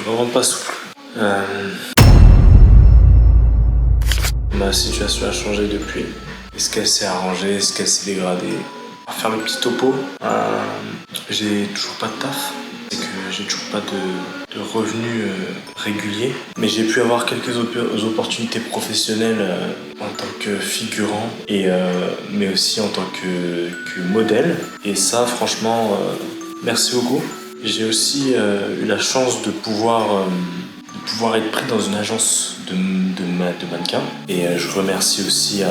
suis vraiment pas souple. Ma situation a changé depuis. Est-ce qu'elle s'est arrangée? Est-ce qu'elle s'est dégradée? À faire le petit topo, j'ai toujours pas de taf. C'est que j'ai toujours pas de revenus réguliers. Mais j'ai pu avoir quelques opportunités professionnelles en tant que figurant, mais aussi en tant que modèle. Et ça, franchement, merci beaucoup. J'ai aussi eu la chance de pouvoir être pris dans une agence de mannequins. Et je remercie aussi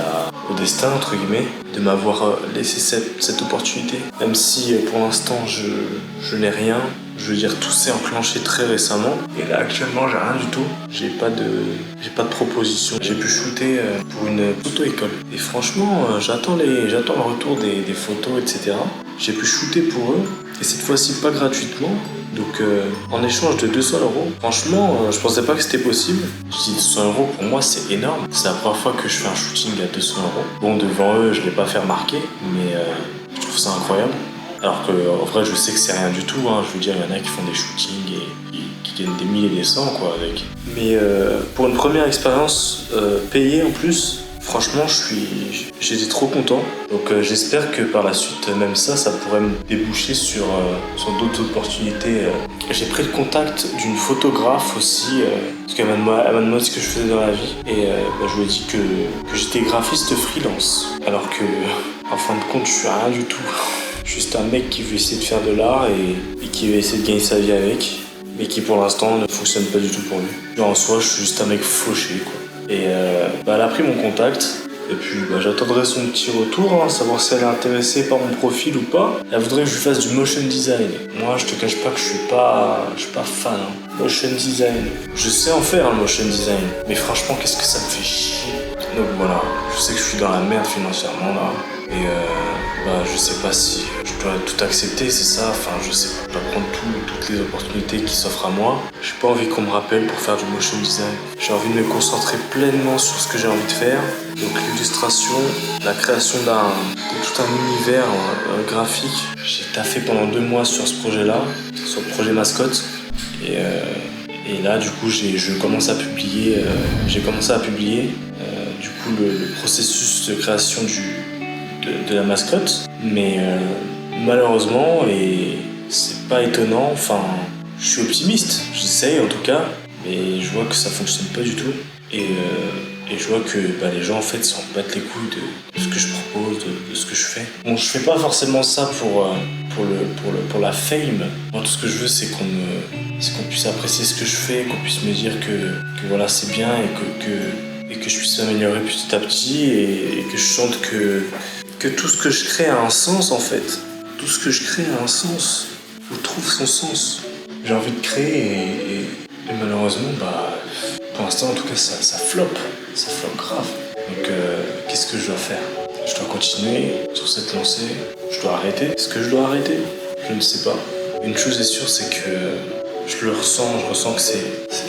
au destin, entre guillemets, de m'avoir laissé cette opportunité. Même si pour l'instant je n'ai rien, je veux dire, tout s'est enclenché très récemment. Et là actuellement j'ai rien du tout. J'ai pas de proposition. J'ai pu shooter pour une photo-école. Et franchement, j'attends le retour des photos, etc. J'ai pu shooter pour eux. Et cette fois-ci pas gratuitement. Donc en échange de 200 €, franchement, je pensais pas que c'était possible. Je dis 200 € pour moi c'est énorme. C'est la première fois que je fais un shooting à 200 €. Bon, devant eux, je l'ai pas fait remarquer, mais je trouve ça incroyable. Alors que en vrai, je sais que c'est rien du tout. Hein. Je veux dire, il y en a qui font des shootings et qui gagnent des milliers et des cents quoi avec. Mais pour une première expérience payée en plus. Franchement, j'étais trop content. Donc j'espère que par la suite, même ça pourrait me déboucher sur d'autres opportunités. J'ai pris le contact d'une photographe aussi, parce qu'elle m'a demandé ce que je faisais dans la vie. Et je lui ai dit que j'étais graphiste freelance. Alors que, en fin de compte, je suis rien du tout. Juste un mec qui veut essayer de faire de l'art et qui veut essayer de gagner sa vie avec, mais qui pour l'instant ne fonctionne pas du tout pour lui. Genre en soi, je suis juste un mec fauché quoi. Et elle a pris mon contact. Et puis j'attendrai son petit retour, savoir si elle est intéressée par mon profil ou pas. Elle voudrait que je lui fasse du motion design. Moi je te cache pas que je suis pas fan. Motion design. Je sais en faire le motion design. Mais franchement qu'est-ce que ça me fait chier. Donc voilà, je sais que je suis dans la merde financièrement là. Et je sais pas si je dois tout accepter, c'est ça. Enfin je sais pas, je dois prendre toutes les opportunités qui s'offrent à moi. J'ai pas envie qu'on me rappelle pour faire du motion design. J'ai envie de me concentrer pleinement sur ce que j'ai envie de faire. Donc l'illustration, la création de tout un univers graphique. J'ai taffé pendant 2 mois sur ce projet-là, sur le projet mascotte. Et là du coup j'ai commencé à publier. Du coup le processus de création de la mascotte. Mais malheureusement, et c'est pas étonnant, enfin je suis optimiste, j'essaye en tout cas, mais je vois que ça fonctionne pas du tout. Et je vois que les gens en fait s'en battent les couilles de ce que je propose, de ce que je fais. Bon, je fais pas forcément ça pour la fame. Moi, tout ce que je veux, c'est qu'on puisse apprécier ce que je fais, qu'on puisse me dire que voilà, c'est bien et que je puisse m'améliorer petit à petit et que je sente que tout ce que je crée a un sens en fait. Tout ce que je crée a un sens, ou trouve son sens. J'ai envie de créer et malheureusement, pour l'instant en tout cas, ça floppe grave. Donc qu'est-ce que je dois faire? Je dois continuer sur cette lancée? Je dois arrêter? Est-ce que je dois arrêter? Je ne sais pas. Une chose est sûre, c'est que je ressens que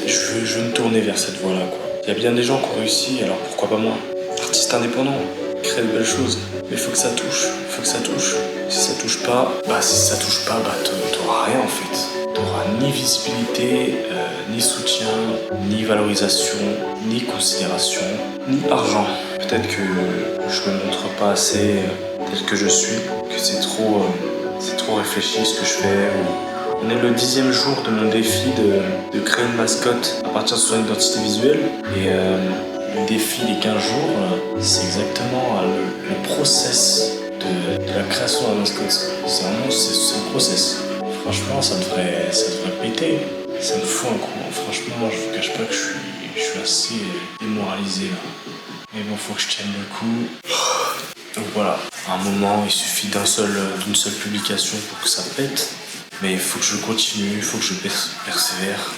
je veux me tourner vers cette voie-là quoi. Il y a bien des gens qui ont réussi, alors pourquoi pas moi? Artiste indépendant, crée de belles choses, mais il faut que ça touche. Si ça touche pas, t'auras rien en fait. T'auras ni visibilité, ni soutien, ni valorisation, ni considération, ni argent. Peut-être que je me montre pas assez tel que je suis, que c'est trop réfléchi ce que je fais. On est le 10e jour de mon défi de créer une mascotte à partir de son identité visuelle. Et le défi des 15 jours, c'est exactement le process de la création de la mascotte. C'est un process. Franchement, ça devrait péter. Ça me fout un coup. Franchement, je vous cache pas que je suis assez démoralisé là. Mais bon, faut que je tienne le coup. Donc voilà, à un moment, il suffit d'une seule publication pour que ça pète. Mais il faut que je continue, il faut que je persévère.